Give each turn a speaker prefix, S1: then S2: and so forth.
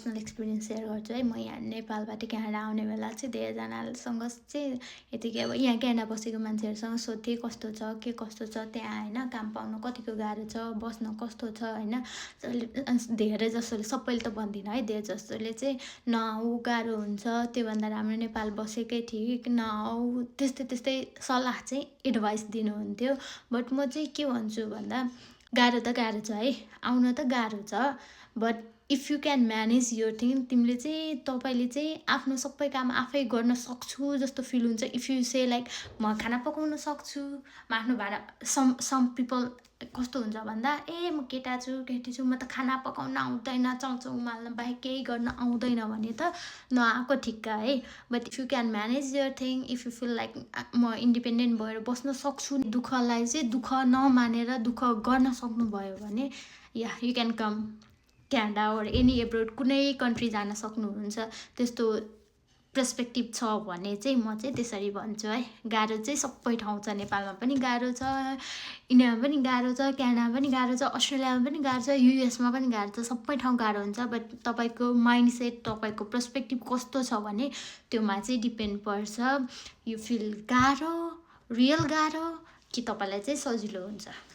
S1: Personal experience share गर्छु है। म यहाँ नेपालबाट क्यानाडा आउने बेला चाहिँ धेरैजनासँग चाहिँ यतिकै अब यहाँ क्यानाडा बसेको मान्छेहरूसँग सोध्थेँ कस्तो छ के कस्तो छ त्यहाँ होइन, काम पाउनु कतिको गाह्रो छ, बस्न कस्तो छ होइन। धेरै जसोले, सबैले त भन्दिनँ है, धेरै जसोले चाहिँ नआऊ गाह्रो हुन्छ, त्योभन्दा राम्रो नेपाल बसेकै ठिक, नआऊ त्यस्तै त्यस्तै सल्लाह चाहिँ एडभाइस दिनुहुन्थ्यो। बट म चाहिँ के भन्छु भन्दा गाह्रो त गाह्रो छ है, आउन त गाह्रो छ, but if you can manage your thing, तिमीले चाहिँ तपाईँले चाहिँ आफ्नो सबै काम आफै गर्न सक्छु जस्तो फिल हुन्छ। इफ यु से लाइक म खाना पकाउन सक्छु, म आफ्नो भाँडा, सम पिपल कस्तो हुन्छ भन्दा म केटा छु केटी छु, म त खाना पकाउन आउँदैन, चम्चा उमाल्न बाहेक केही गर्न आउँदैन भने त नआएको ठिक्का है। But if you can manage your thing, if you feel like म इन्डिपेन्डेन्ट भएर बस्न सक्छु, दुःखलाई चाहिँ दुःख नमानेर दुःख गर्न सक्नुभयो भने या you can come Canada or any abroad, कुनै कन्ट्री जान सक्नुहुन्छ। त्यस्तो पर्सपेक्टिभ छ भने चाहिँ म चाहिँ त्यसरी भन्छु है। गाह्रो चाहिँ सबै ठाउँ छ, नेपालमा पनि गाह्रो छ, इन्डियामा पनि गाह्रो छ, क्यानाडामा पनि गाह्रो छ, अस्ट्रेलियामा पनि गाह्रो छ, युएसमा पनि गाह्रो छ, सबै ठाउँ गाह्रो हुन्छ। बट तपाईँको माइन्डसेट, तपाईँको पर्सपेक्टिभ कस्तो छ भने त्योमा चाहिँ डिपेन्ड पर्छ। यु फिल गाह्रो, रियल गाह्रो कि तपाईँलाई चाहिँ सजिलो हुन्छ।